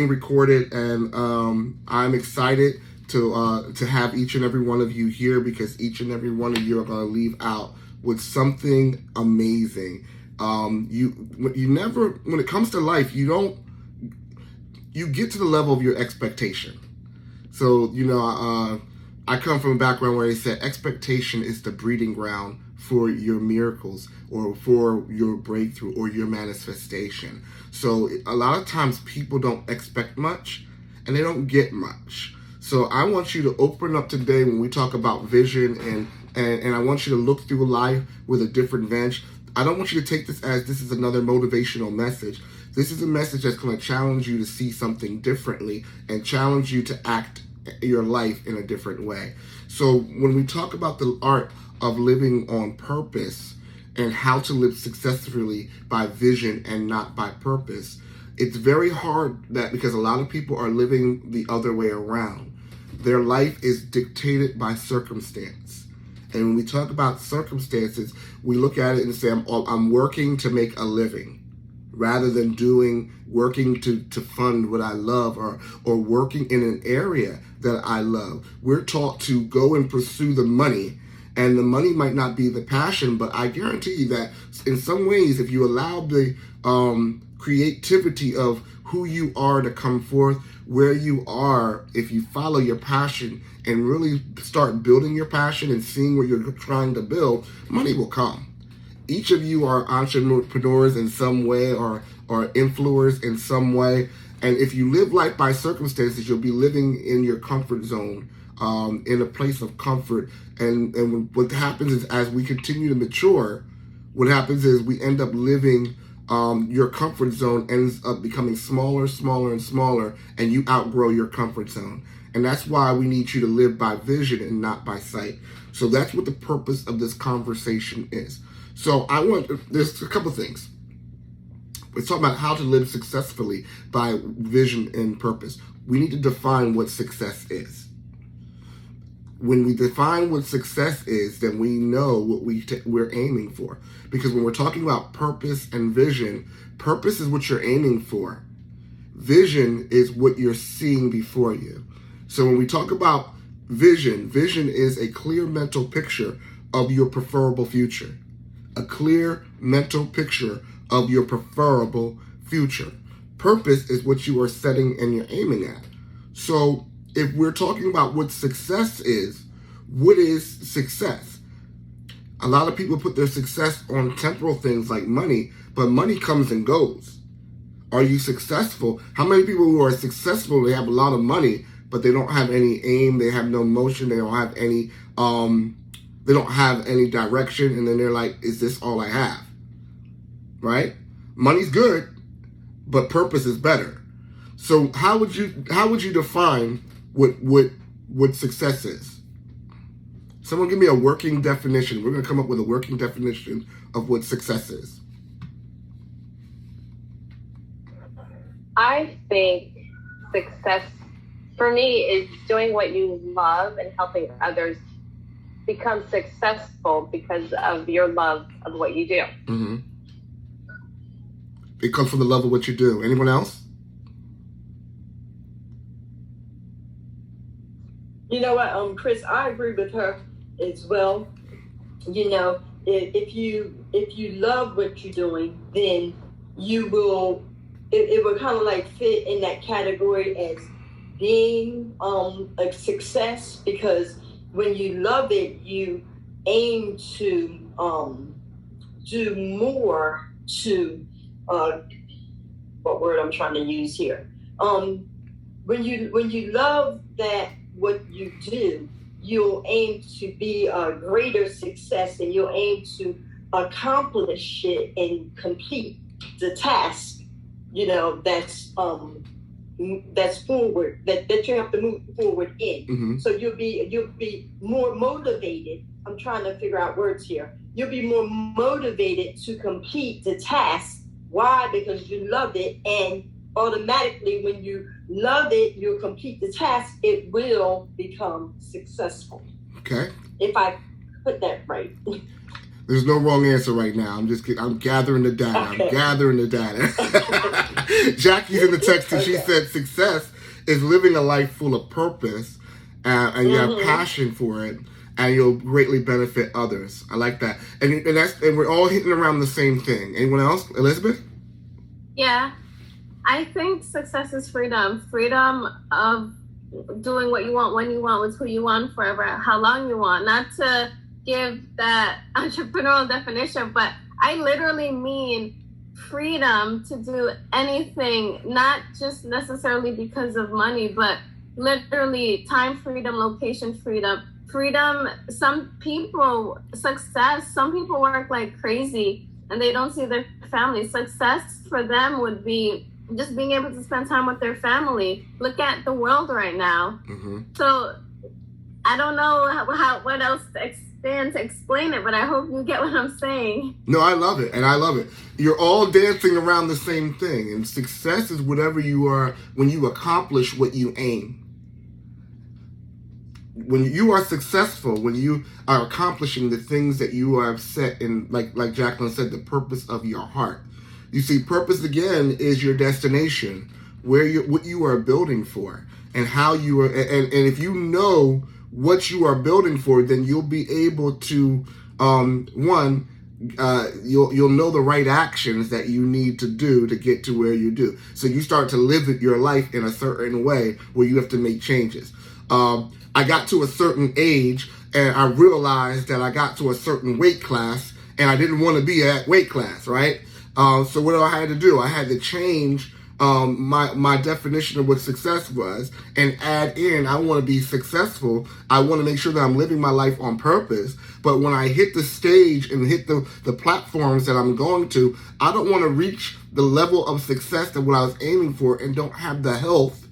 recorded, and I'm excited to have each and every one of you here, because each and every one of you are going to leave out with something amazing. You never, when it comes to life, you get to the level of your expectation. So, I come from a background where they said expectation is the breeding ground for your miracles, or for your breakthrough, or your manifestation. So a lot of times people don't expect much and they don't get much. So I want you to open up today when we talk about vision, and I want you to look through life with a different bench. I don't want you to take this as this is another motivational message. This is a message that's going to challenge you to see something differently and challenge you to act your life in a different way. So when we talk about the art of living on purpose and how to live successfully by vision and not by purpose, it's very hard, that because a lot of people are living the other way around. Their life is dictated by circumstance. And when we talk about circumstances, we look at it and say, I'm working to make a living, rather than working to fund what I love, or working in an area that I love. We're taught to go and pursue the money, and the money might not be the passion, but I guarantee you that in some ways, if you allow the creativity of who you are to come forth, where you are, if you follow your passion and really start building your passion and seeing what you're trying to build, money will come. Each of you are entrepreneurs in some way, or influencers in some way. And if you live life by circumstances, you'll be living in your comfort zone, in a place of comfort. And what happens is, as we continue to mature, what happens is we end up living, your comfort zone ends up becoming smaller, smaller, and smaller, and you outgrow your comfort zone. And that's why we need you to live by vision and not by sight. So that's what the purpose of this conversation is. So there's a couple things. We're talking about how to live successfully by vision and purpose. We need to define what success is. When we define what success is, then we know what we're aiming for. Because when we're talking about purpose and vision, purpose is what you're aiming for. Vision is what you're seeing before you. So when we talk about vision is a clear mental picture of your preferable future. A clear mental picture of your preferable future. Purpose is what you are setting and you're aiming at. So if we're talking about what success is, what is success? A lot of people put their success on temporal things like money, but money comes and goes. Are you successful? How many people who are successful, they have a lot of money, but they don't have any aim, they have no motion, they don't have any direction, and then they're like, is this all I have? Right? Money's good, but purpose is better. So how would you define what success is? Someone give me a working definition. We're going to come up with a working definition of what success is. I think success for me is doing what you love and helping others become successful because of your love of what you do. Mm-hmm. It comes from the love of what you do. Anyone else? You know what, Chris, I agree with her as well. You know, if you love what you're doing, then you will, it will kind of like fit in that category as being a success, because when you love it, you aim to do more to what word I'm trying to use here. When you love that what you do, you'll aim to be a greater success, and you'll aim to accomplish it and complete the task, you know, that's forward, that you have to move forward in. Mm-hmm. So you'll be more motivated. I'm trying to figure out words here. You'll be more motivated to complete the task. Why? Because you love it, and automatically when you love it, you'll complete the task, it will become successful. Okay. If I put that right. There's no wrong answer right now. I'm gathering the data. Okay. I'm gathering the data. Jackie's in the text and she said success is living a life full of purpose and you have passion for it and you'll greatly benefit others. I like that. And we're all hitting around the same thing. Anyone else? Elizabeth? Yeah. I think success is freedom. Freedom of doing what you want, when you want, with who you want, forever, how long you want. Not to give that entrepreneurial definition, but I literally mean freedom to do anything, not just necessarily because of money, but literally time freedom, location freedom. Some people work like crazy and they don't see their family. Success for them would be just being able to spend time with their family. Look at the world right now. So I don't know what else to explain it, but I hope you get what I'm saying. No, I love it, and I love it. You're all dancing around the same thing, and success is whatever you are when you accomplish what you aim. When you are successful, when you are accomplishing the things that you have set in, like Jacqueline said, the purpose of your heart. You see, purpose again is your destination, what you are building for, and how you are. And if you know what you are building for, then you'll be able to you'll know the right actions that you need to do to get to where you do. So you start to live your life in a certain way where you have to make changes. I got to a certain age and I realized that I got to a certain weight class and I didn't want to be at weight class, right? So what I had to do? I had to change my definition of what success was and add in, I want to be successful. I want to make sure that I'm living my life on purpose. But when I hit the stage and hit the platforms that I'm going to, I don't want to reach the level of success that what I was aiming for and don't have the health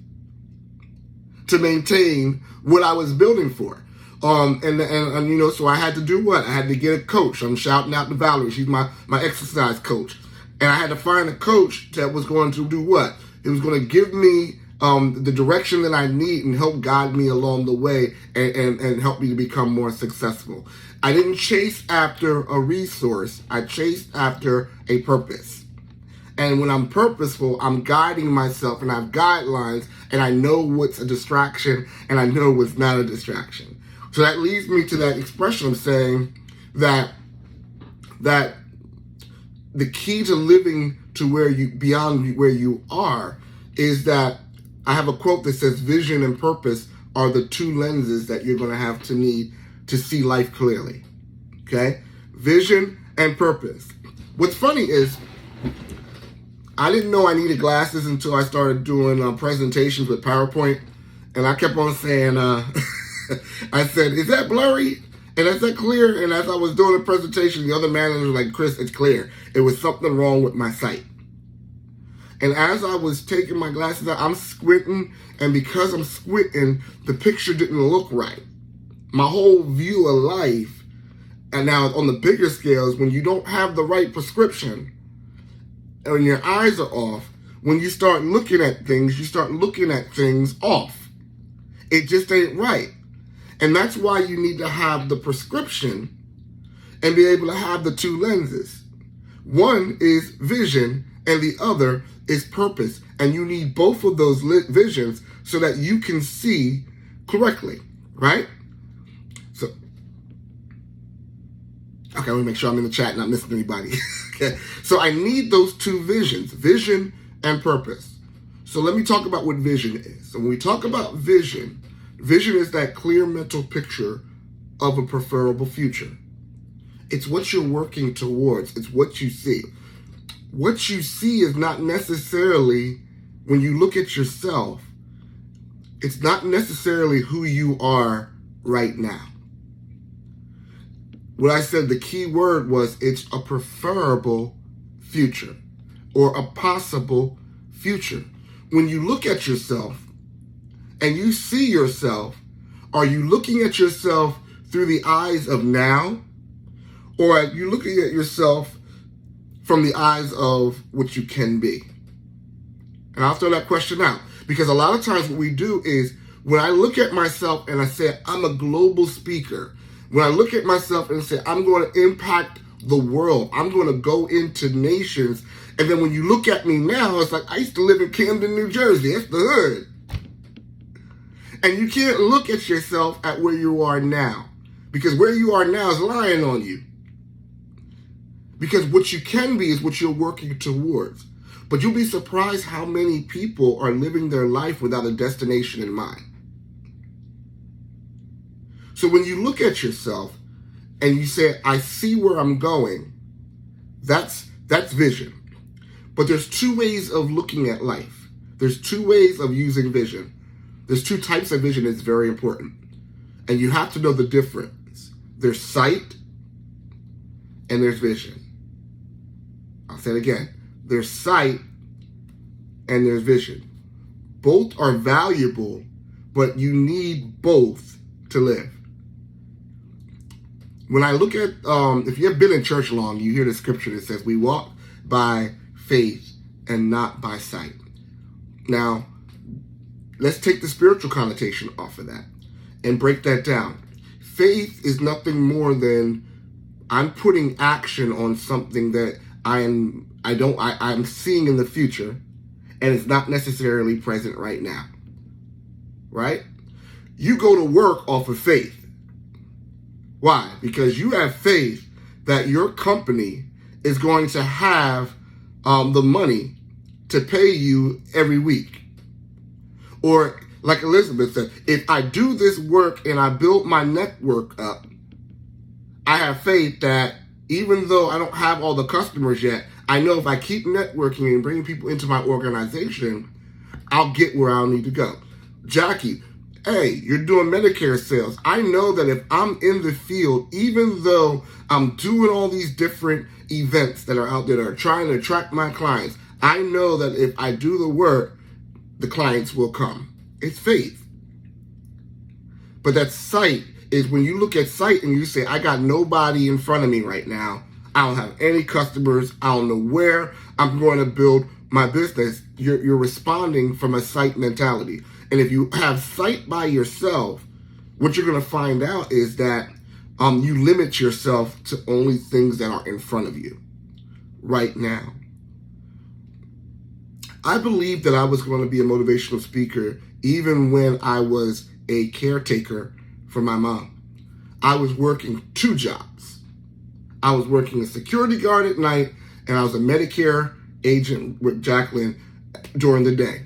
to maintain what I was building for. And you know, so I had to do what? I had to get a coach. I'm shouting out to Valerie. She's my exercise coach. And I had to find a coach that was going to do what? It was going to give me the direction that I need and help guide me along the way and help me to become more successful. I didn't chase after a resource. I chased after a purpose. And when I'm purposeful, I'm guiding myself and I have guidelines and I know what's a distraction and I know what's not a distraction. So that leads me to that expression of saying that the key to living to beyond where you are is that I have a quote that says vision and purpose are the two lenses that you're going to have to need to see life clearly. Okay? Vision and purpose. What's funny is I didn't know I needed glasses until I started doing presentations with PowerPoint. And I kept on saying, I said, is that blurry? And is that clear? And as I was doing a presentation, the other manager was like, Chris, it's clear. It was something wrong with my sight. And as I was taking my glasses out, I'm squinting. And because I'm squinting, the picture didn't look right. My whole view of life, and now on the bigger scales, when you don't have the right prescription, and when your eyes are off, when you start looking at things, you start looking at things off. It just ain't right. And that's why you need to have the prescription and be able to have the two lenses. One is vision and the other is purpose. And you need both of those visions so that you can see correctly, right? So, okay, let me make sure I'm in the chat, not missing anybody. Okay, so I need those two visions, vision and purpose. So let me talk about what vision is. So when we talk about vision is that clear mental picture of a preferable future. It's what you're working towards. It's what you see. What you see is not necessarily, when you look at yourself, it's not necessarily who you are right now. What I said, the key word was it's a preferable future or a possible future. When you look at yourself, and you see yourself, are you looking at yourself through the eyes of now? Or are you looking at yourself from the eyes of what you can be? And I'll throw that question out. Because a lot of times what we do is, when I look at myself and I say, I'm a global speaker, when I look at myself and say, I'm going to impact the world. I'm going to go into nations. And then when you look at me now, it's like, I used to live in Camden, New Jersey. It's the hood. And you can't look at yourself at where you are now, because where you are now is lying on you. Because what you can be is what you're working towards. But you'll be surprised how many people are living their life without a destination in mind. So when you look at yourself and you say, I see where I'm going, that's vision. But there's two ways of looking at life. There's two ways of using vision. There's two types of vision that's very important. And you have to know the difference. There's sight and there's vision. I'll say it again. There's sight and there's vision. Both are valuable, but you need both to live. When I look at, if you've been in church long, you hear the scripture that says, we walk by faith and not by sight. Now, let's take the spiritual connotation off of that and break that down. Faith is nothing more than I'm putting action on something that I'm seeing in the future, and it's not necessarily present right now. Right? You go to work off of faith. Why? Because you have faith that your company is going to have the money to pay you every week. Or like Elizabeth said, if I do this work and I build my network up, I have faith that even though I don't have all the customers yet, I know if I keep networking and bringing people into my organization, I'll get where I'll need to go. Jackie, hey, you're doing Medicare sales. I know that if I'm in the field, even though I'm doing all these different events that are out there that are trying to attract my clients, I know that if I do the work, the clients will come. It's faith. But that sight is when you look at sight and you say, I got nobody in front of me right now. I don't have any customers. I don't know where I'm going to build my business. You're responding from a sight mentality. And if you have sight by yourself, what you're going to find out is that you limit yourself to only things that are in front of you right now. I believed that I was going to be a motivational speaker even when I was a caretaker for my mom. I was working two jobs. I was working a security guard at night, and I was a Medicare agent with Jacqueline during the day,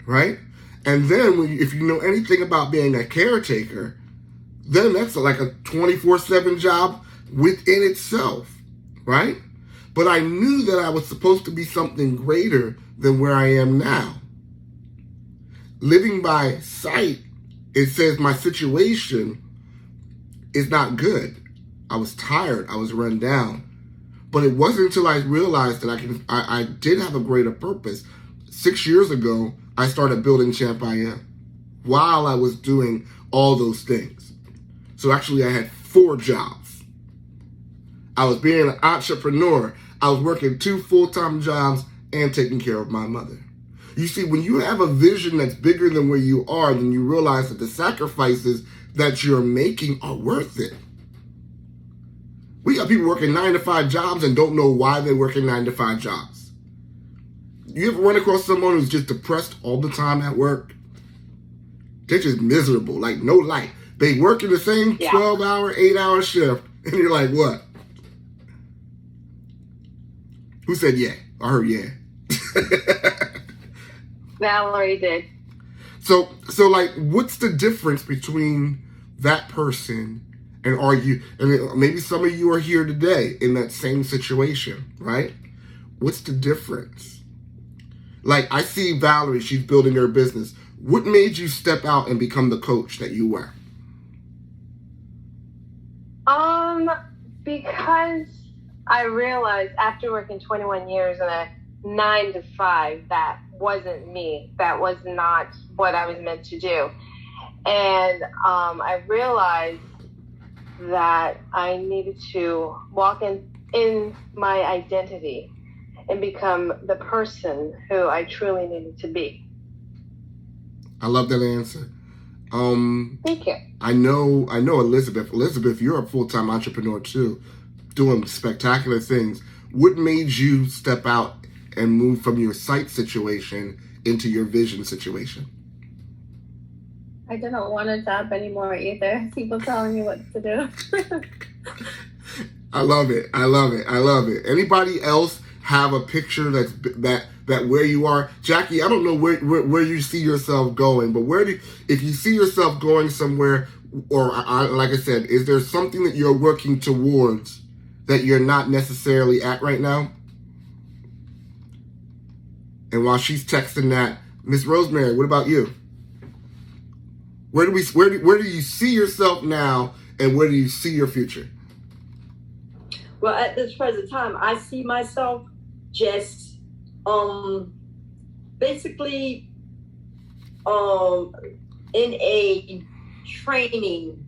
right? And then if you know anything about being a caretaker, then that's like a 24/7 job within itself, right? But I knew that I was supposed to be something greater than where I am now. Living by sight, it says my situation is not good. I was tired. I was run down. But it wasn't until I realized that I did have a greater purpose. 6 years ago, I started building Champ I Am while I was doing all those things. So actually, I had 4 jobs. I was being an entrepreneur. I was working 2 full-time jobs and taking care of my mother. You see, when you have a vision that's bigger than where you are, then you realize that the sacrifices that you're making are worth it. We got people working 9-to-5 jobs and don't know why they're working 9-to-5 jobs. You ever run across someone who's just depressed all the time at work? They're just miserable, like no life. They work in the same 12-hour, 8-hour shift, and you're like, what? Who said yeah? I heard yeah. Valerie did. So like, what's the difference between that person and are you? I mean, maybe some of you are here today in that same situation, right? What's the difference? Like, I see Valerie, she's building her business. What made you step out and become the coach that you were? Because I realized after working 21 years in a 9-to-5, that wasn't me. That was not what I was meant to do. And I realized that I needed to walk in my identity and become the person who I truly needed to be. I love that answer. Thank you. I know Elizabeth. Elizabeth, you're a full-time entrepreneur too. doing spectacular things. What made you step out and move from your sight situation into your vision situation? I didn't want a job anymore either. People telling me what to do. I love it. I love it. I love it. Anybody else have a picture that where you are? Jackie, I don't know where you see yourself going, but if you see yourself going somewhere, or like I said, is there something that you're working towards that you're not necessarily at right now? And while she's texting that, Miss Rosemary, what about you? Where do you see yourself now, and where do you see your future? Well, at this present time, I see myself just basically in a training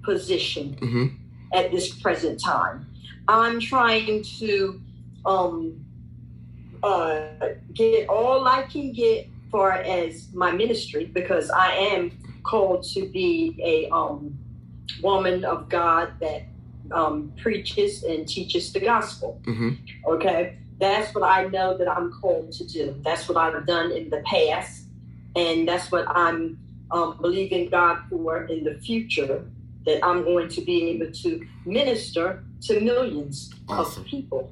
position at this present time. I'm trying to get all I can get far as my ministry, because I am called to be a woman of God that preaches and teaches the gospel. Okay, that's what I know that I'm called to do. That's what I've done in the past, and that's what I'm believing God for in the future, that I'm going to be able to minister to millions of people.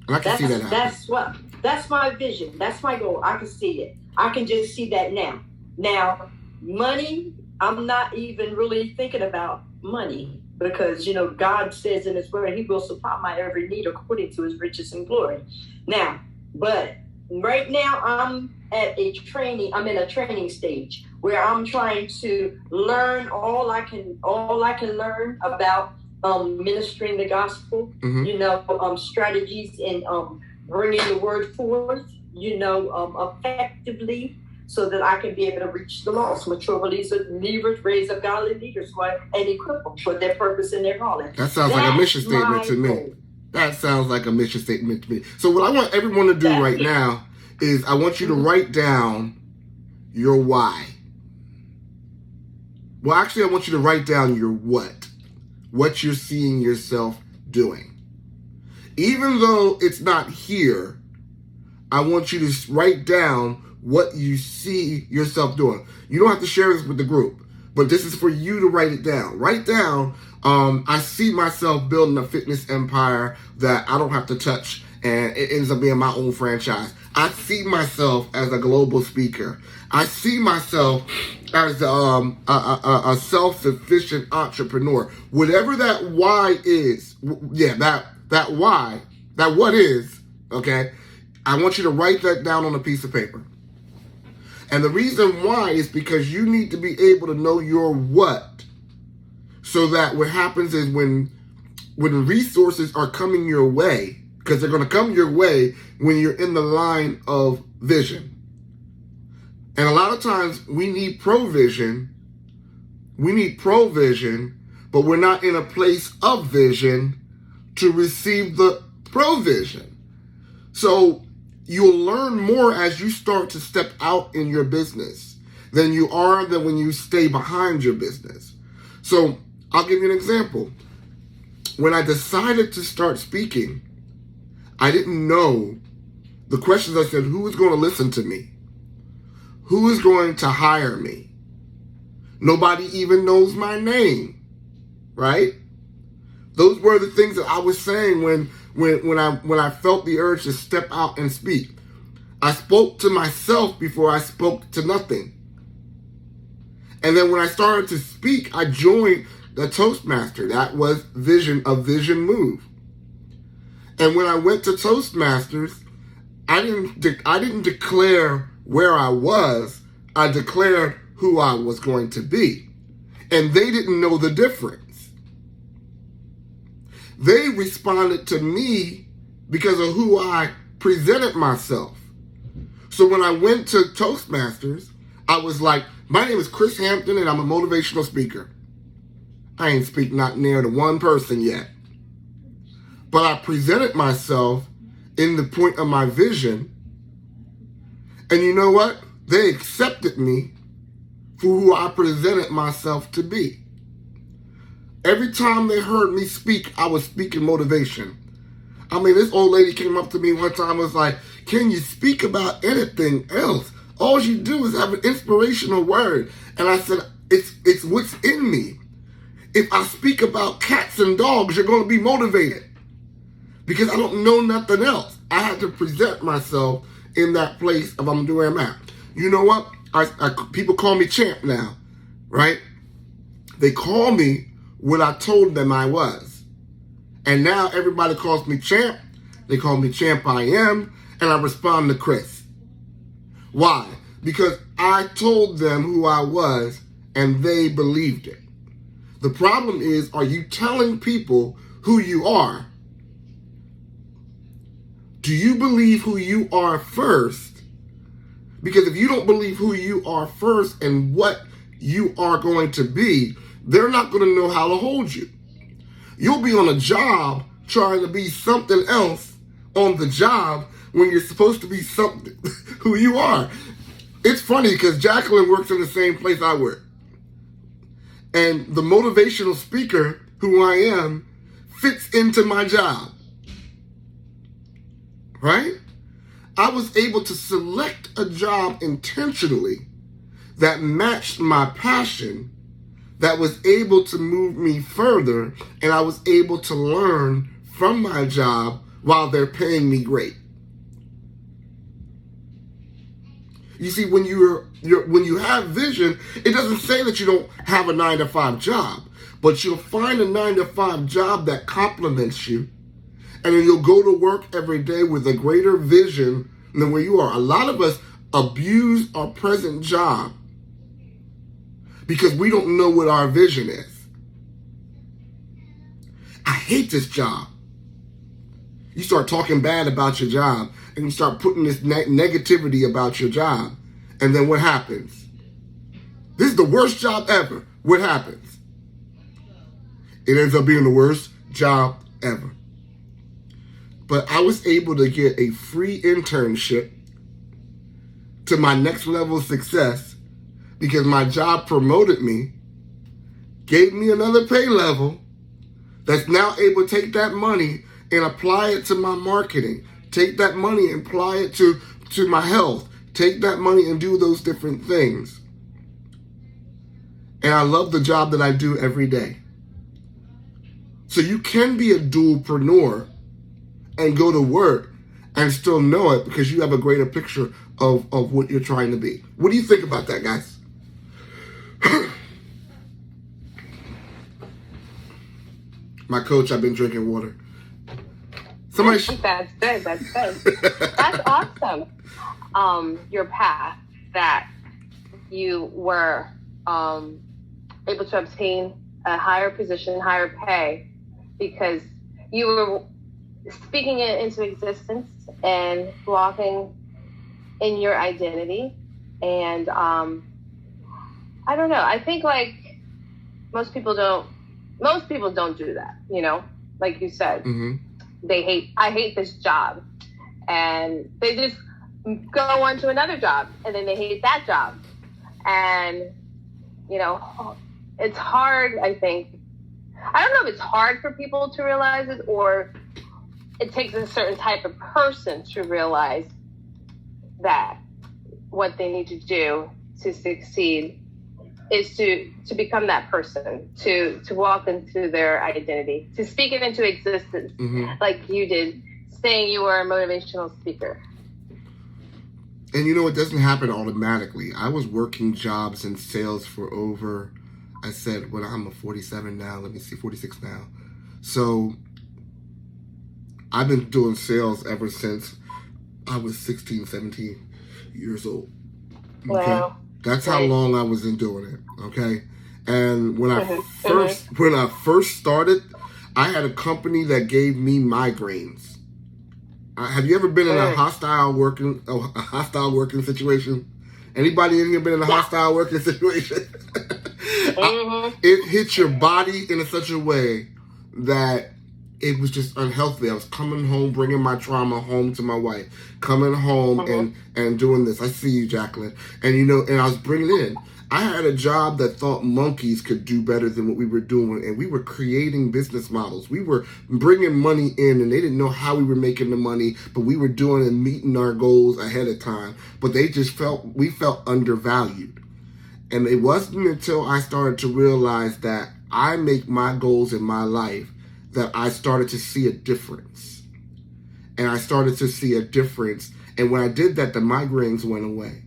And I can see that happen. That's my vision. That's my goal. I can see it. I can just see that now. Now, money, I'm not even really thinking about money, because, God says in his word, he will supply my every need according to his riches and glory. Now, but right now I'm in a training stage where I'm trying to learn all I can learn about ministering the gospel, strategies in bringing the word forth, effectively, so that I can be able to reach the lost, mature believers, raise up godly leaders, and equip them for their purpose and their calling. That sounds like a mission statement to me. That sounds like a mission statement to me. So what I want everyone to do right now is I want you to write down your why. Well, actually, I want you to write down your what you're seeing yourself doing. Even though it's not here, I want you to write down what you see yourself doing. You don't have to share this with the group, but this is for you to write it down. Write down, I see myself building a fitness empire that I don't have to touch, and it ends up being my own franchise. I see myself as a global speaker. I see myself as a self-sufficient entrepreneur. Whatever that why is, that why, that what is, okay? I want you to write that down on a piece of paper. And the reason why is because you need to be able to know your what, so that what happens is when resources are coming your way, because they're going to come your way when you're in the line of vision. And a lot of times we need provision, but we're not in a place of vision to receive the provision. So you'll learn more as you start to step out in your business than when you stay behind your business. So I'll give you an example. When I decided to start speaking, I didn't know the questions. I said, who is going to listen to me? Who is going to hire me? Nobody even knows my name, right? Those were the things that I was saying when I felt the urge to step out and speak. I spoke to myself before I spoke to nothing. And then when I started to speak, I joined the Toastmaster. That was a vision move. And when I went to Toastmasters, I didn't declare where I was. I declared who I was going to be. And they didn't know the difference. They responded to me because of who I presented myself. So when I went to Toastmasters, I was like, my name is Chris Hampton and I'm a motivational speaker. I ain't speak not near to one person yet. But I presented myself in the point of my vision. And you know what? They accepted me for who I presented myself to be. Every time they heard me speak, I was speaking motivation. I mean, this old lady came up to me one time and was like, can you speak about anything else? All you do is have an inspirational word. And I said, it's what's in me. If I speak about cats and dogs, you're going to be motivated. Because I don't know nothing else. I had to present myself in that place of I'm doing that. You know what? People call me champ now, right? They call me what I told them I was. And now everybody calls me champ. They call me champ I am. And I respond to Chris. Why? Because I told them who I was and they believed it. The problem is, are you telling people who you are? Do you believe who you are first? Because if you don't believe who you are first and what you are going to be, they're not going to know how to hold you. You'll be on a job trying to be something else on the job when you're supposed to be something who you are. It's funny because Jacqueline works in the same place I work. And the motivational speaker who I am fits into my job. Right? I was able to select a job intentionally that matched my passion, that was able to move me further, and I was able to learn from my job while they're paying me great. You see, when you have vision, it doesn't say that you don't have a 9-to-5 job, but you'll find a 9-to-5 job that complements you, and then you'll go to work every day with a greater vision than where you are. A lot of us abuse our present job because we don't know what our vision is. I hate this job. You start talking bad about your job and you start putting this negativity about your job. And then what happens? This is the worst job ever. What happens? It ends up being the worst job ever. But I was able to get a free internship to my next level of success because my job promoted me, gave me another pay level that's now able to take that money and apply it to my marketing. Take that money and apply it to my health. Take that money and do those different things. And I love the job that I do every day. So you can be a dualpreneur and go to work and still know it because you have a greater picture of what you're trying to be. What do you think about that, guys? My coach, I've been drinking water. That's good. That's good. That's awesome. Your path that you were able to obtain a higher position, higher pay, because you were speaking it into existence and walking in your identity. And I don't know. I think like most people don't do that. You know, like you said. Mm-hmm. I hate this job, and they just go on to another job, and then they hate that job. And, you know, it's hard, I think. I don't know if it's hard for people to realize it, or it takes a certain type of person to realize that what they need to do to succeed is to become that person, to walk into their identity, to speak it into existence, mm-hmm. like you did, saying you were a motivational speaker. And you know, it doesn't happen automatically. I was working jobs in sales for over, I said, well, I'm a 47 now, 46 now. So I've been doing sales ever since I was 16, 17 years old. Okay? Wow. That's how long I was in doing it, okay? And when I first started, I had a company that gave me migraines. Have you ever been in a hostile working situation? Anybody in here been in a hostile working situation? Mm-hmm. It hit your body in such a way that it was just unhealthy. I was coming home, bringing my trauma home to my wife, coming home and doing this. I see you, Jacqueline. And, you know, and I was bringing it in. I had a job that thought monkeys could do better than what we were doing, and we were creating business models. We were bringing money in, and they didn't know how we were making the money, but we were doing and meeting our goals ahead of time. But we felt undervalued. And it wasn't until I started to realize that I make my goals in my life that I started to see a difference. And I started to see a difference. And when I did that, the migraines went away.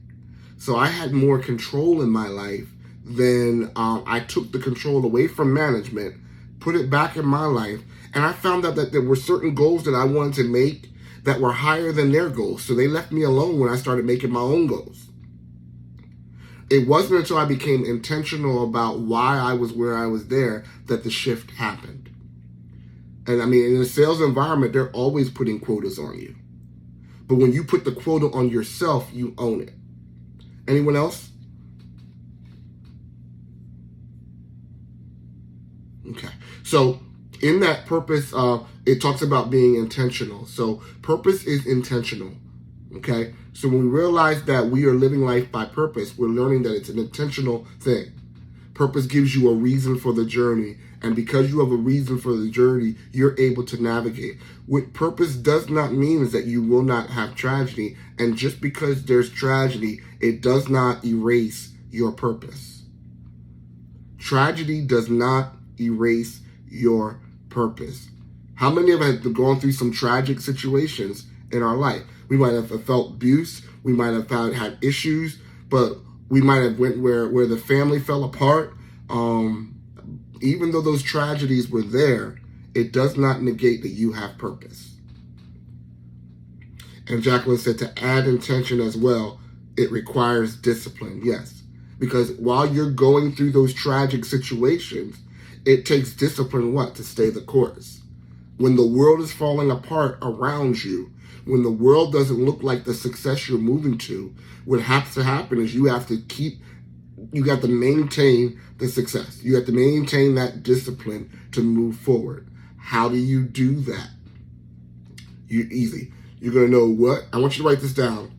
So I had more control in my life than I took the control away from management, put it back in my life. And I found out that there were certain goals that I wanted to make that were higher than their goals. So they left me alone when I started making my own goals. It wasn't until I became intentional about why I was where I was there that the shift happened. And I mean, in a sales environment, they're always putting quotas on you. But when you put the quota on yourself, you own it. Anyone else? Okay. So in that purpose, it talks about being intentional. So purpose is intentional. Okay. So when we realize that we are living life by purpose, we're learning that it's an intentional thing. Purpose gives you a reason for the journey. And because you have a reason for the journey, you're able to navigate. What purpose does not mean is that you will not have tragedy. And just because there's tragedy, it does not erase your purpose. Tragedy does not erase your purpose. How many of us have gone through some tragic situations in our life? We might have felt abuse. We might have had issues, but we might have went where the family fell apart. Even though those tragedies were there, it does not negate that you have purpose. And Jacqueline said to add intention as well, it requires discipline. Yes, because while you're going through those tragic situations, it takes discipline to stay the course. When the world is falling apart around you, when the world doesn't look like the success you're moving to, what has to happen is you have to maintain the success. You have to maintain that discipline to move forward. How do you do that? Easy. You're going to know what? I want you to write this down.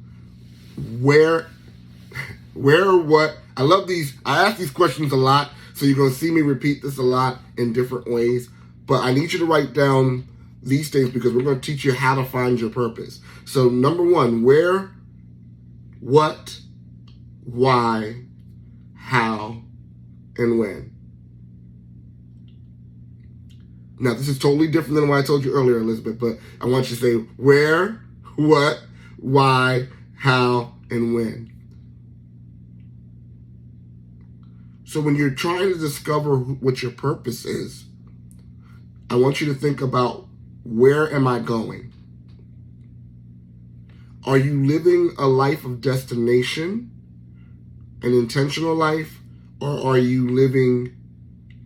Where, what? I love these. I ask these questions a lot, so you're going to see me repeat this a lot in different ways. But I need you to write down these things because we're going to teach you how to find your purpose. So number one, where, what, why, how, and when. Now, this is totally different than what I told you earlier, Elizabeth, but I want you to say where, what, why, how, and when. So when you're trying to discover what your purpose is, I want you to think about, where am I going? Are you living a life of destination, an intentional life, or are you living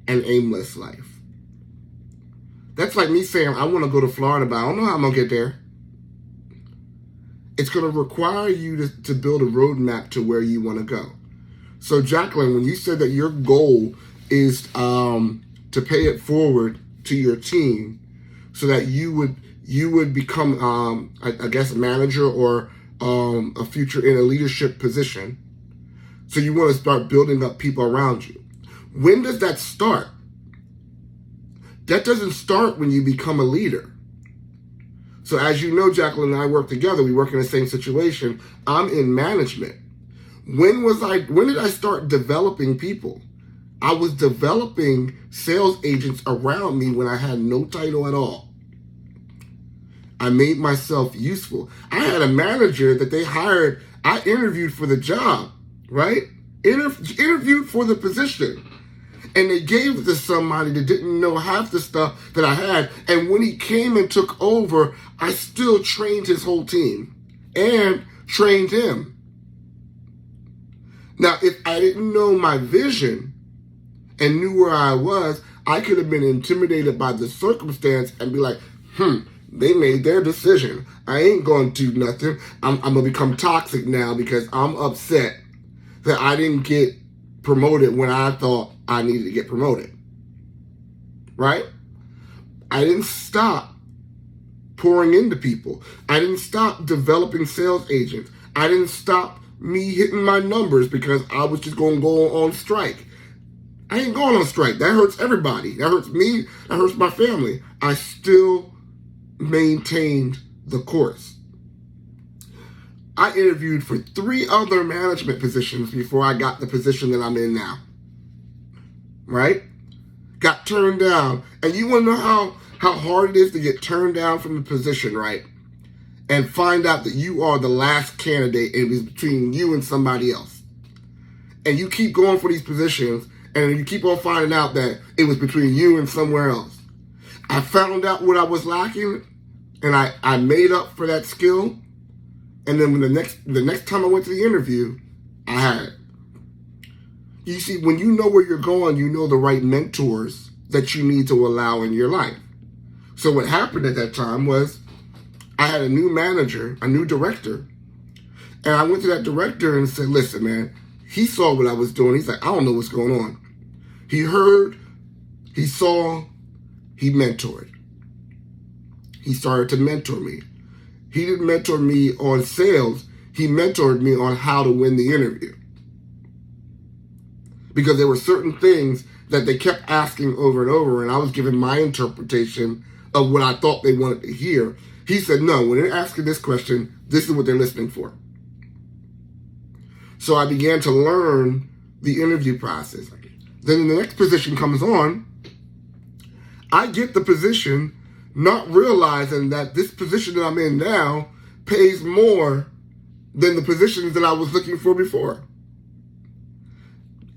an aimless life? That's like me saying, I want to go to Florida, but I don't know how I'm going to get there. It's going to require you to build a roadmap to where you want to go. So Jacqueline, when you said that your goal is to pay it forward to your team so that you would become, I guess, a manager or a future in a leadership position. So you want to start building up people around you. When does that start? That doesn't start when you become a leader. So as you know, Jacqueline and I work together. We work in the same situation. I'm in management. When did I start developing people? I was developing sales agents around me when I had no title at all. I made myself useful. I had a manager that they hired. I interviewed for the job, right? Interviewed for the position. And they gave it to somebody that didn't know half the stuff that I had. And when he came and took over, I still trained his whole team and trained him. Now, if I didn't know my vision and knew where I was, I could have been intimidated by the circumstance and be like, they made their decision. I ain't going to do nothing. I'm going to become toxic now because I'm upset that I didn't get promoted when I thought I needed to get promoted. Right? I didn't stop pouring into people. I didn't stop developing sales agents. I didn't stop me hitting my numbers because I was just going to go on strike. I ain't going on strike. That hurts everybody. That hurts me. That hurts my family. I still maintained the course. I interviewed for 3 other management positions before I got the position that I'm in now. Right? Got turned down. And you want to know how hard it is to get turned down from a position, right? And find out that you are the last candidate and it is between you and somebody else. And you keep going for these positions and you keep on finding out that it was between you and somewhere else. I found out what I was lacking and I made up for that skill. And then when the next time I went to the interview, I had it. You see, when you know where you're going, you know the right mentors that you need to allow in your life. So what happened at that time was I had a new manager, a new director, and I went to that director and said, listen, man, he saw what I was doing. He's like, I don't know what's going on. He heard, he saw, he mentored. He started to mentor me. He didn't mentor me on sales. He mentored me on how to win the interview. Because there were certain things that they kept asking over and over, and I was giving my interpretation of what I thought they wanted to hear. He said, no, when they're asking this question, this is what they're listening for. So I began to learn the interview process. Then the next position comes on. I get the position, not realizing that this position that I'm in now pays more than the positions that I was looking for before.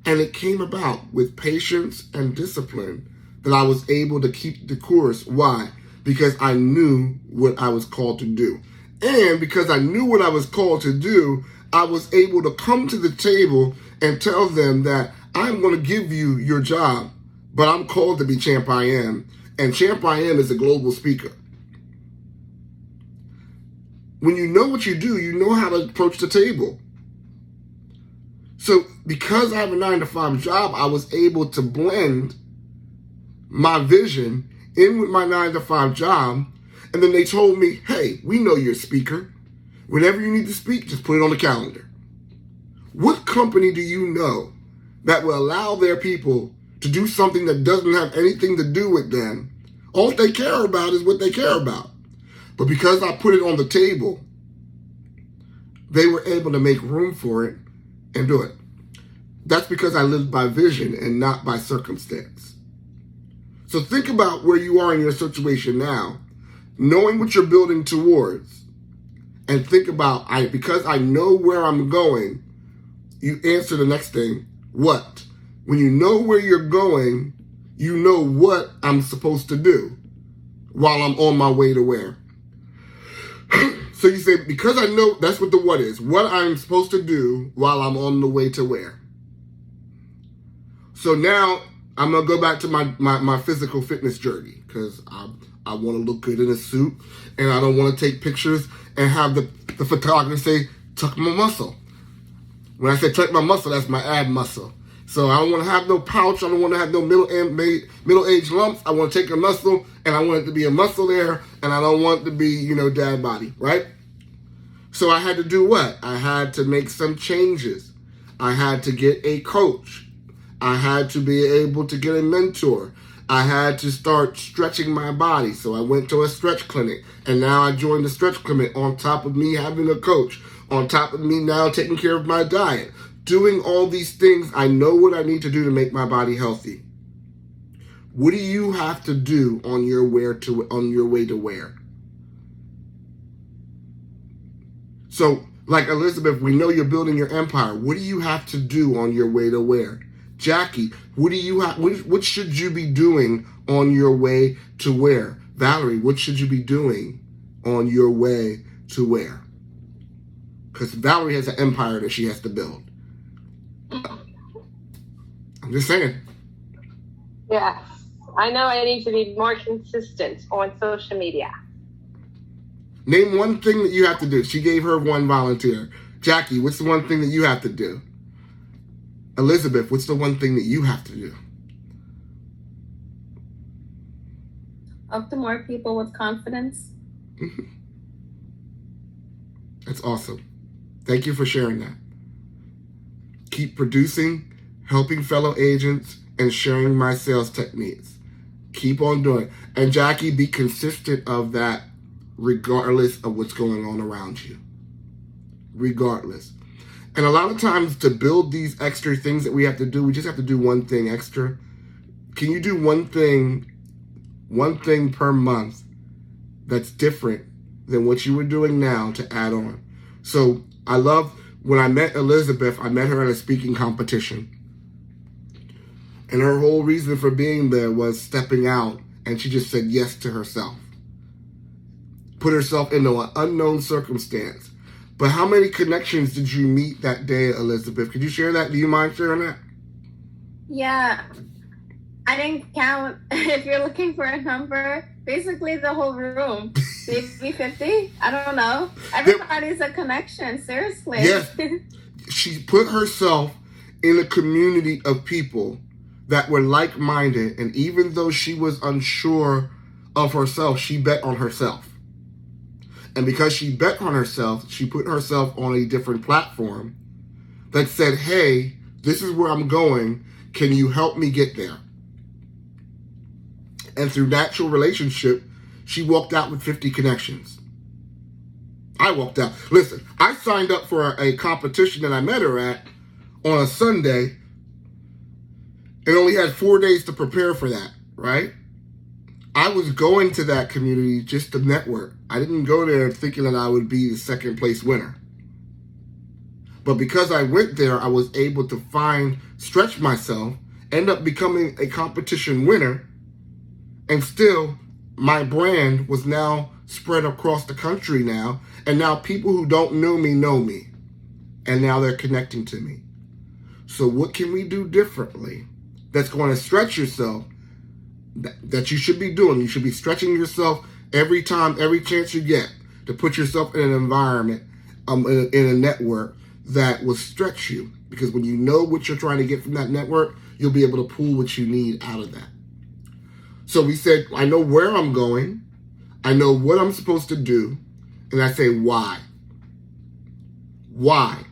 And it came about with patience and discipline that I was able to keep the course. Why? Because I knew what I was called to do. And because I knew what I was called to do, I was able to come to the table and tell them that I'm going to give you your job, but I'm called to be Champ I Am. And Champ I Am is a global speaker. When you know what you do, you know how to approach the table. So because I have a 9-to-5 job, I was able to blend my vision in with my 9-to-5 job. And then they told me, hey, we know you're a speaker. Whenever you need to speak, just put it on the calendar. What company do you know that will allow their people to do something that doesn't have anything to do with them? All they care about is what they care about. But because I put it on the table, they were able to make room for it and do it. That's because I lived by vision and not by circumstance. So think about where you are in your situation now, knowing what you're building towards, and think about, because I know where I'm going, you answer the next thing, what? When you know where you're going, you know what I'm supposed to do while I'm on my way to where. So you say, because I know, that's what the what is, what I'm supposed to do while I'm on the way to where. So now I'm going to go back to my physical fitness journey because I want to look good in a suit and I don't want to take pictures and have the photographer say, tuck my muscle. When I say tuck my muscle, that's my ab muscle. So I don't want to have no pouch. I don't want to have no middle-aged lumps. I want to take a muscle and I want it to be a muscle there and I don't want it to be, dad body, right? So I had to do what? I had to make some changes. I had to get a coach. I had to be able to get a mentor. I had to start stretching my body. So I went to a stretch clinic and now I joined the stretch clinic on top of me having a coach, on top of me now taking care of my diet. Doing all these things, I know what I need to do to make my body healthy. What do you have to do on your way to where? So, like Elizabeth, we know you're building your empire. What do you have to do on your way to where? Jackie, what should you be doing on your way to where? Valerie, what should you be doing on your way to where? Because Valerie has an empire that she has to build. I'm just saying. Yes. I know I need to be more consistent on social media. Name one thing that you have to do. She gave her one volunteer. Jackie, what's the one thing that you have to do? Elizabeth, what's the one thing that you have to do? Talk to more people with confidence. That's awesome. Thank you for sharing that. keep producing, helping fellow agents, and sharing my sales techniques. Keep on doing it. And Jackie, be consistent of that regardless of what's going on around you. Regardless. And a lot of times to build these extra things that we have to do, we just have to do one thing extra. Can you do one thing per month that's different than what you were doing now to add on? So I love when I met Elizabeth, I met her at a speaking competition. And her whole reason for being there was stepping out, and she just said yes to herself. Put herself into an unknown circumstance. But how many connections did you meet that day, Elizabeth? Could you share that? Do you mind sharing that? Yeah, I didn't count. If you're looking for a number, basically the whole room, maybe 50. I don't know. Everybody's a connection. Seriously. Yes. She put herself in a community of people that were like-minded, and even though she was unsure of herself, she bet on herself. And because she bet on herself, she put herself on a different platform that said, hey, this is where I'm going. Can you help me get there? And through natural relationship, she walked out with 50 connections. I walked out. Listen, I signed up for a competition that I met her at on a Sunday and only had 4 days to prepare for that, right? I was going to that community just to network. I didn't go there thinking that I would be the second place winner. But because I went there, I was able to stretch myself, end up becoming a competition winner, and still my brand was now spread across the country now, and now people who don't know me, and now they're connecting to me. So what can we do differently that's going to stretch yourself that you should be doing? You should be stretching yourself every time, every chance you get to put yourself in an environment, in a network that will stretch you. Because when you know what you're trying to get from that network, you'll be able to pull what you need out of that. So we said, I know where I'm going. I know what I'm supposed to do. And I say, why? Why?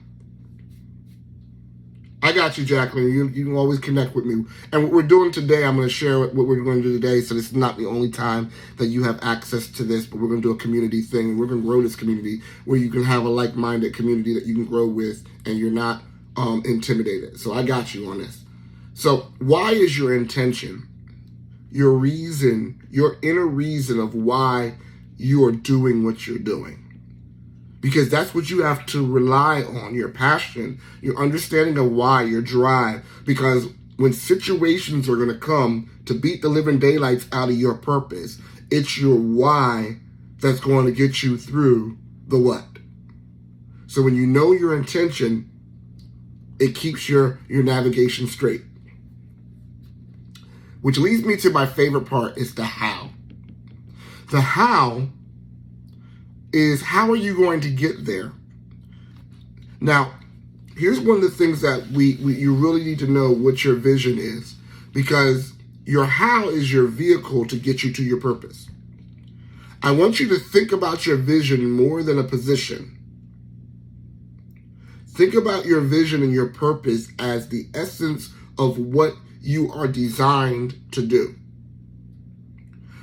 I got you, Jacqueline. You can always connect with me. And what we're doing today, I'm going to share what we're going to do today. So this is not the only time that you have access to this, but we're going to do a community thing. And we're going to grow this community where you can have a like-minded community that you can grow with and you're not intimidated. So I got you on this. So why is your intention, your reason, your inner reason of why you are doing what you're doing? Because that's what you have to rely on, your passion, your understanding of why, your drive. Because when situations are going to come to beat the living daylights out of your purpose, it's your why that's going to get you through the what. So when you know your intention, it keeps your navigation straight. Which leads me to my favorite part, is the how. The how is, how are you going to get there? Now, here's one of the things that you really need to know what your vision is, because your how is your vehicle to get you to your purpose. I want you to think about your vision more than a position. Think about your vision and your purpose as the essence of what you are designed to do.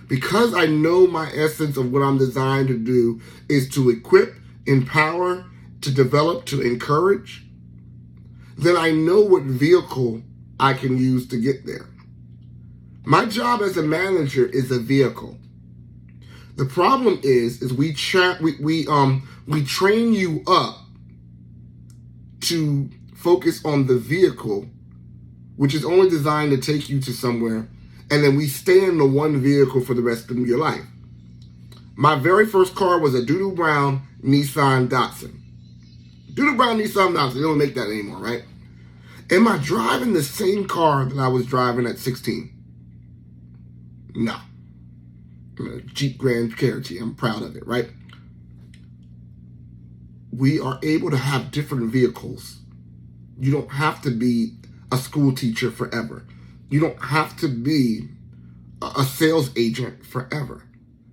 Because I know my essence of what I'm designed to do is to equip, empower, to develop, to encourage, then I know what vehicle I can use to get there. My job as a manager is a vehicle. The problem is we train you up to focus on the vehicle, which is only designed to take you to somewhere, and then we stay in the one vehicle for the rest of your life. My very first car was a doodle brown Nissan Datsun. Doodle brown Nissan Datsun. They don't make that anymore, right? Am I driving the same car that I was driving at 16? No. I'm a Jeep Grand Cherokee. I'm proud of it, right? We are able to have different vehicles. You don't have to be a school teacher forever. You don't have to be a sales agent forever.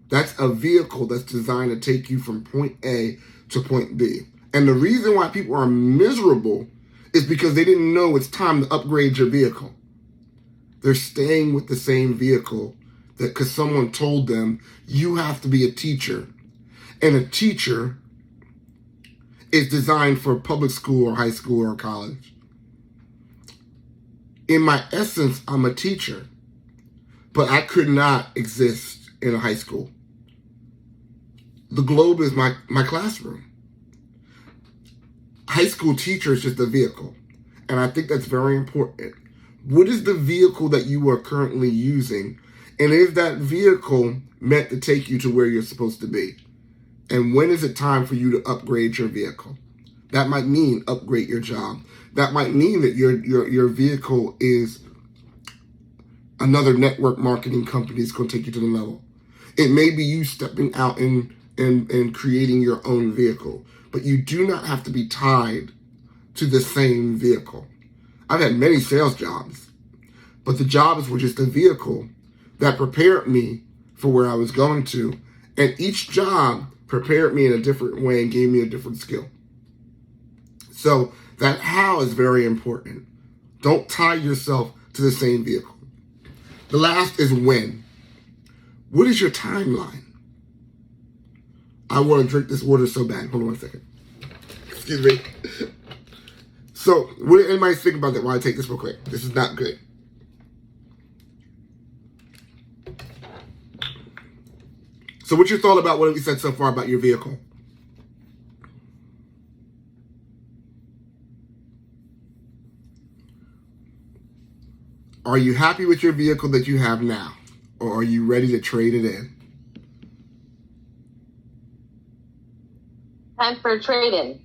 That's a vehicle that's designed to take you from point A to point B. And the reason why people are miserable is because they didn't know it's time to upgrade your vehicle. They're staying with the same vehicle because someone told them you have to be a teacher. And a teacher is designed for public school or high school or college. In my essence, I'm a teacher, but I could not exist in a high school. The globe is my classroom. High school teacher is just a vehicle. And I think that's very important. What is the vehicle that you are currently using? And is that vehicle meant to take you to where you're supposed to be? And when is it time for you to upgrade your vehicle? That might mean upgrade your job. That might mean that your vehicle is another network marketing company that's going to take you to the level. It may be you stepping out and creating your own vehicle, but you do not have to be tied to the same vehicle. I've had many sales jobs, but the jobs were just a vehicle that prepared me for where I was going to, and each job prepared me in a different way and gave me a different skill. So that how is very important. Don't tie yourself to the same vehicle. The last is when. What is your timeline? I want to drink this water so bad. Hold on 1 second. Excuse me. So, what did anybody think about that while I take this real quick? This is not good. So, what's your thought about what we said so far about your vehicle? Are you happy with your vehicle that you have now? Or are you ready to trade it in? Time for a trade-in.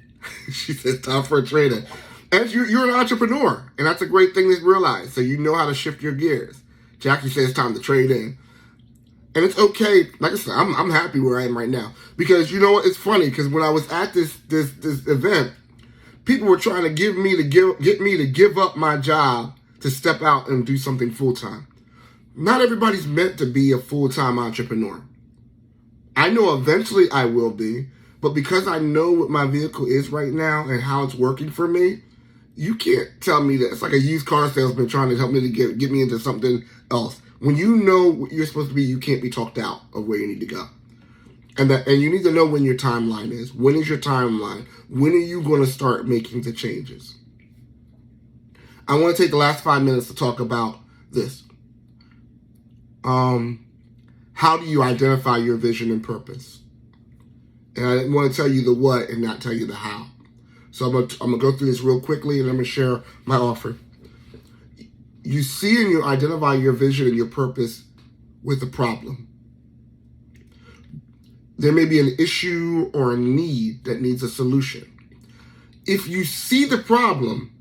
She says time for a trade-in. And you're an entrepreneur, and that's a great thing to realize. So you know how to shift your gears. Jackie says it's time to trade in. And it's okay. Like I said, I'm happy where I am right now. Because you know what? It's funny, because when I was at this event, people were trying to get me to give up my job to step out and do something full-time. Not everybody's meant to be a full-time entrepreneur. I know eventually I will be, but because I know what my vehicle is right now and how it's working for me, you can't tell me that. It's like a used car salesman trying to help me to get me into something else. When you know what you're supposed to be, you can't be talked out of where you need to go. And you need to know when your timeline is. When is your timeline? When are you going to start making the changes? I want to take the last 5 minutes to talk about this. How do you identify your vision and purpose? And I want to tell you the what and not tell you the how. So I'm gonna go through this real quickly, and I'm gonna share my offer. You see and you identify your vision and your purpose with a problem. There may be an issue or a need that needs a solution. If you see the problem,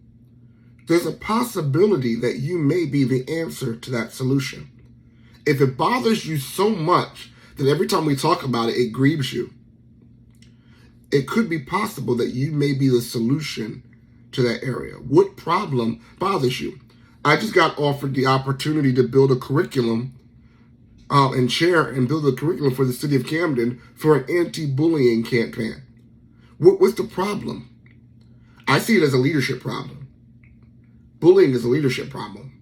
there's a possibility that you may be the answer to that solution. If it bothers you so much that every time we talk about it, it grieves you, it could be possible that you may be the solution to that area. What problem bothers you? I just got offered the opportunity to build a curriculum and share and build a curriculum for the city of Camden for an anti-bullying campaign. What's the problem? I see it as a leadership problem. Bullying is a leadership problem.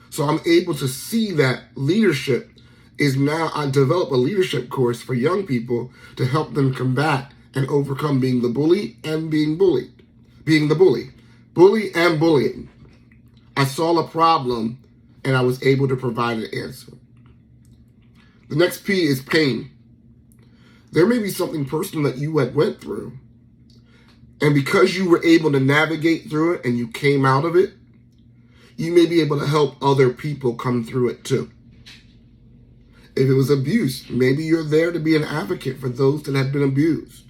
So I'm able to see that leadership is now, I develop a leadership course for young people to help them combat and overcome being the bully and being bullied. Being the bully. Bully and bullying. I saw a problem and I was able to provide an answer. The next P is pain. There may be something personal that you had went through, and because you were able to navigate through it and you came out of it, you may be able to help other people come through it too. If it was abuse, maybe you're there to be an advocate for those that have been abused.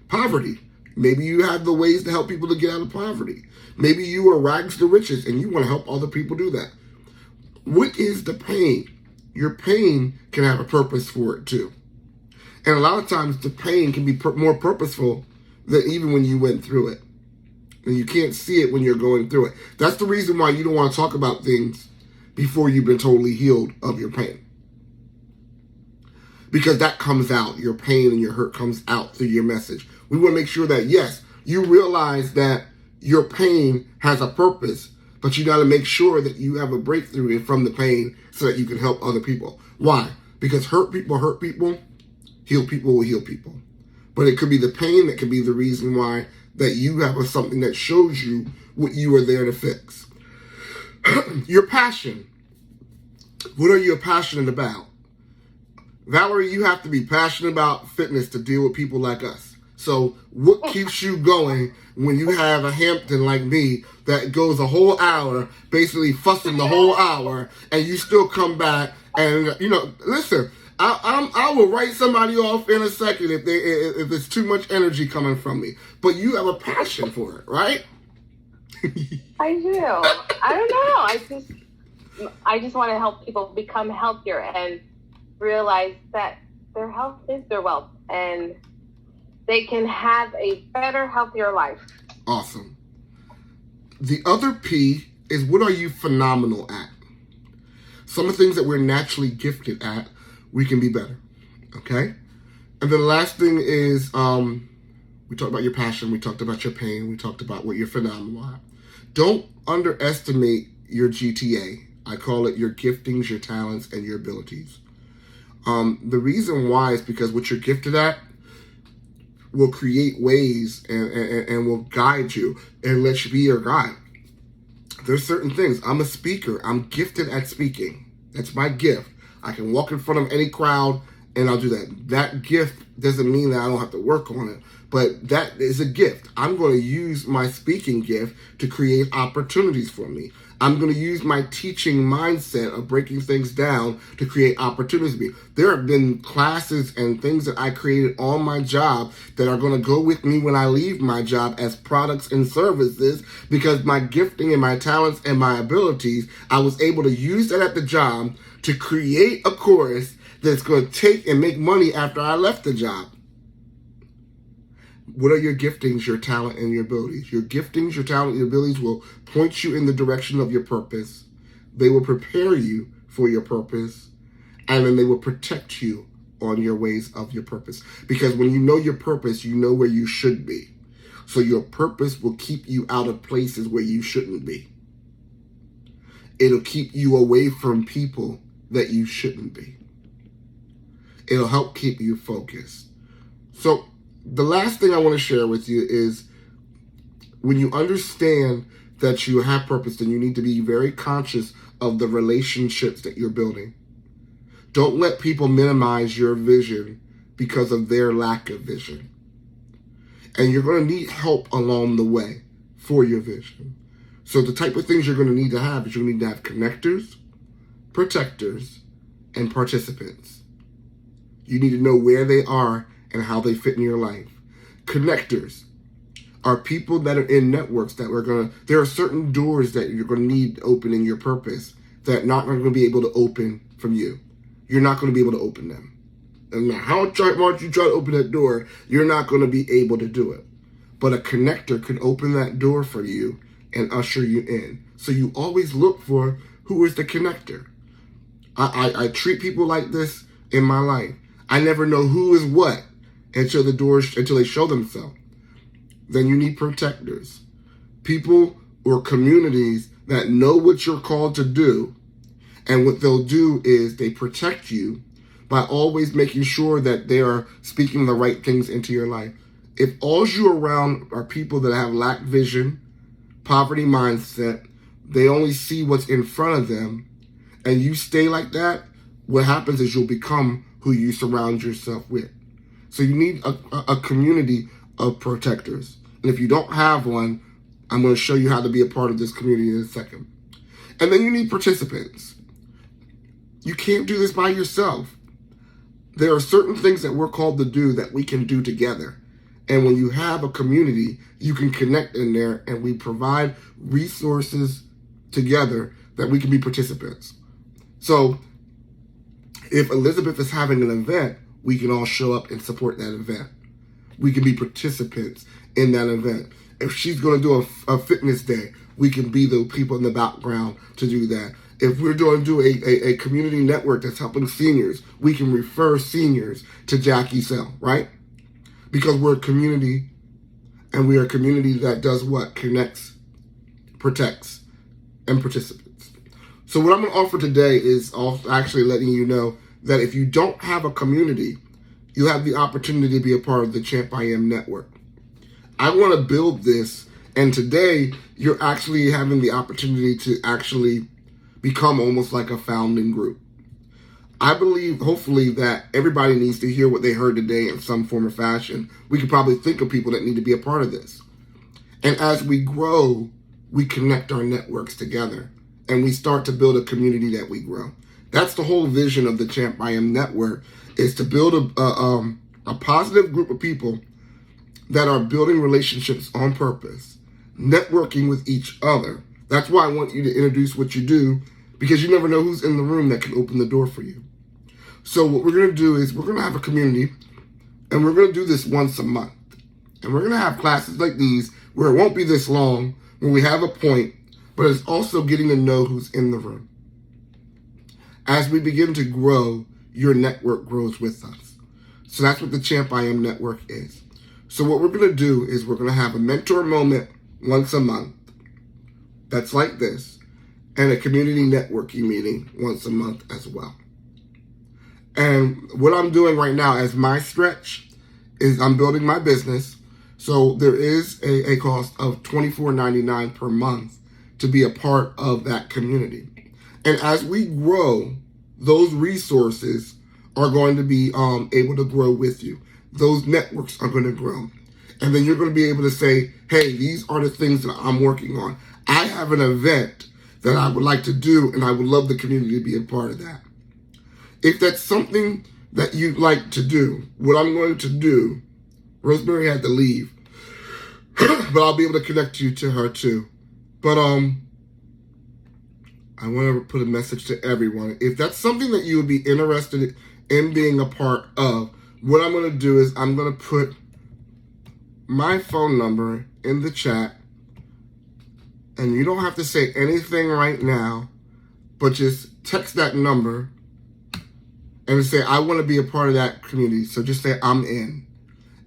Poverty. Maybe you have the ways to help people to get out of poverty. Maybe you are rags to riches and you want to help other people do that. What is the pain? Your pain can have a purpose for it too. And a lot of times the pain can be more purposeful than even when you went through it. And you can't see it when you're going through it. That's the reason why you don't want to talk about things before you've been totally healed of your pain. Because that comes out. Your pain and your hurt comes out through your message. We want to make sure that, yes, you realize that your pain has a purpose, but you got to make sure that you have a breakthrough from the pain so that you can help other people. Why? Because hurt people, heal people will heal people. But it could be the pain that could be the reason why that you have something that shows you what you are there to fix. Your passion. What are you passionate about? Valerie, you have to be passionate about fitness to deal with people like us. So what keeps you going when you have a Hampton like me that goes a whole hour, basically fussing the whole hour, and you still come back and, listen, I will write somebody off in a second if there's too much energy coming from me. But you have a passion for it, right? I do. I don't know. I just want to help people become healthier and realize that their health is their wealth and they can have a better, healthier life. Awesome. The other P is, what are you phenomenal at? Some of the things that we're naturally gifted at, we can be better. Okay? And then the last thing is, we talked about your passion, we talked about your pain, we talked about what you're phenomenal at. Don't underestimate your GTA. I call it your giftings, your talents, and your abilities. The reason why is because what you're gifted at will create ways and will guide you and let you be your guide. There's certain things. I'm a speaker. I'm gifted at speaking. That's my gift. I can walk in front of any crowd and I'll do that. That gift doesn't mean that I don't have to work on it, but that is a gift. I'm going to use my speaking gift to create opportunities for me. I'm going to use my teaching mindset of breaking things down to create opportunities for me. There have been classes and things that I created on my job that are going to go with me when I leave my job as products and services, because my gifting and my talents and my abilities, I was able to use that at the job to create a course that's going to take and make money after I left the job. What are your giftings, your talent, and your abilities? Your giftings, your talent, and your abilities will point you in the direction of your purpose. They will prepare you for your purpose, and then they will protect you on your ways of your purpose. Because when you know your purpose, you know where you should be. So your purpose will keep you out of places where you shouldn't be. It'll keep you away from people that you shouldn't be. It'll help keep you focused. So the last thing I want to share with you is, when you understand that you have purpose, then you need to be very conscious of the relationships that you're building. Don't let people minimize your vision because of their lack of vision. And you're going to need help along the way for your vision. So the type of things you're going to need to have is, you're going to need to have connectors, protectors, and participants. You need to know where they are and how they fit in your life. Connectors are people that are in networks that there are certain doors that you're going to need open in your purpose that not going to be able to open from you. You're not going to be able to open them. And how much you try to open that door, you're not going to be able to do it. But a connector can open that door for you and usher you in. So you always look for, who is the connector? I treat people like this in my life. I never know who is what until they show themselves. Then you need protectors. People or communities that know what you're called to do, and what they'll do is they protect you by always making sure that they are speaking the right things into your life. If all you're around are people that have lack vision, poverty mindset, they only see what's in front of them, and you stay like that, what happens is you'll become who you surround yourself with. So you need a community of protectors. And if you don't have one, I'm going to show you how to be a part of this community in a second. And then you need participants. You can't do this by yourself. There are certain things that we're called to do that we can do together. And when you have a community, you can connect in there, and we provide resources together that we can be participants. So if Elizabeth is having an event, we can all show up and support that event. We can be participants in that event. If she's going to do a fitness day, we can be the people in the background to do that. If we're going to do a community network that's helping seniors, we can refer seniors to Jackie Sell, right? Because we're a community And we are a community that does what? Connects, protects, and participates. So what I'm going to offer today is actually letting you know that if you don't have a community, you have the opportunity to be a part of the Champ I Am network. I want to build this, and today you're actually having the opportunity to actually become almost like a founding group. I believe, hopefully, that everybody needs to hear what they heard today in some form or fashion. We could probably think of people that need to be a part of this. And as we grow, we connect our networks together, and we start to build a community that we grow. That's the whole vision of the Champ I Am network, is to build a positive group of people that are building relationships on purpose, networking with each other. That's why I want you to introduce what you do, because you never know who's in the room that can open the door for you. So what we're going to do is we're going to have a community, and we're going to do this once a month. And we're going to have classes like these where it won't be this long, where we have a point, but it's also getting to know who's in the room. As we begin to grow, your network grows with us. So that's what the Champ I Am network is. So what we're going to do is we're going to have a mentor moment once a month. That's like this. And a community networking meeting once a month as well. And what I'm doing right now as my stretch is I'm building my business. So there is a cost of $24.99 per month to be a part of that community. And as we grow, those resources are going to be able to grow with you. Those networks are going to grow. And then you're going to be able to say, hey, these are the things that I'm working on. I have an event that I would like to do, and I would love the community to be a part of that. If that's something that you'd like to do, what I'm going to do, Rosemary had to leave, but I'll be able to connect you to her too. But I want to put a message to everyone. If that's something that you would be interested in being a part of, what I'm going to do is I'm going to put my phone number in the chat. And you don't have to say anything right now, but just text that number and say, I want to be a part of that community. So just say, I'm in.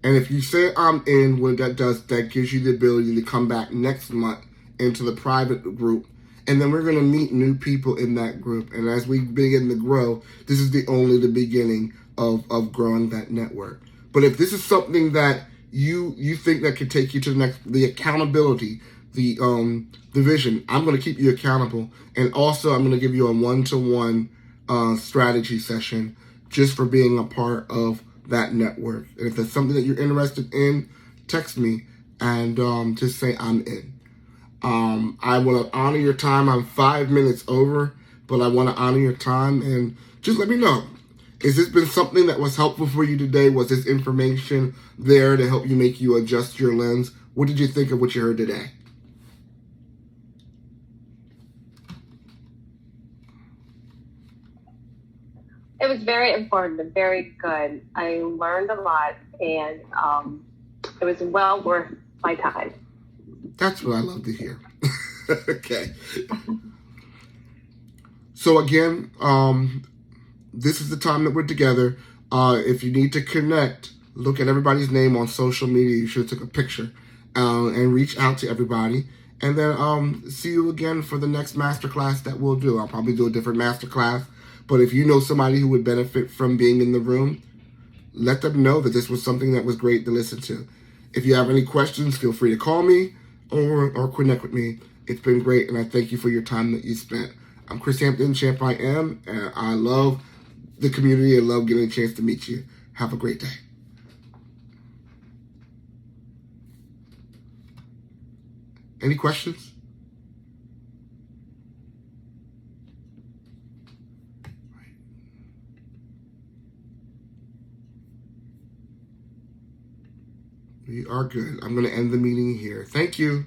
And if you say I'm in, what that does, that gives you the ability to come back next month into the private group. And then we're going to meet new people in that group. And as we begin to grow, this is only the beginning of growing that network. But if this is something that you think that could take you to the accountability, the vision, I'm going to keep you accountable. And also I'm going to give you a one-to-one strategy session just for being a part of that network. And if there's something that you're interested in, text me and just say I'm in. I want to honor your time. I'm 5 minutes over, but I want to honor your time, and just let me know. Has this been something that was helpful for you today? Was this information there to help you adjust your lens? What did you think of what you heard today? It was very informative, very good. I learned a lot, and it was well worth my time. That's what I love to hear. Okay. So again, this is the time that we're together. If you need to connect, look at everybody's name on social media. You should have took a picture and reach out to everybody. And then see you again for the next masterclass that we'll do. I'll probably do a different masterclass. But if you know somebody who would benefit from being in the room, let them know that this was something that was great to listen to. If you have any questions, feel free to call me or connect with me. It's been great, and I thank you for your time that you spent. I'm Chris Hampton, Champ I Am, and I love the community and love getting a chance to meet you. Have a great day. Any questions? We are good. I'm going to end the meeting here. Thank you.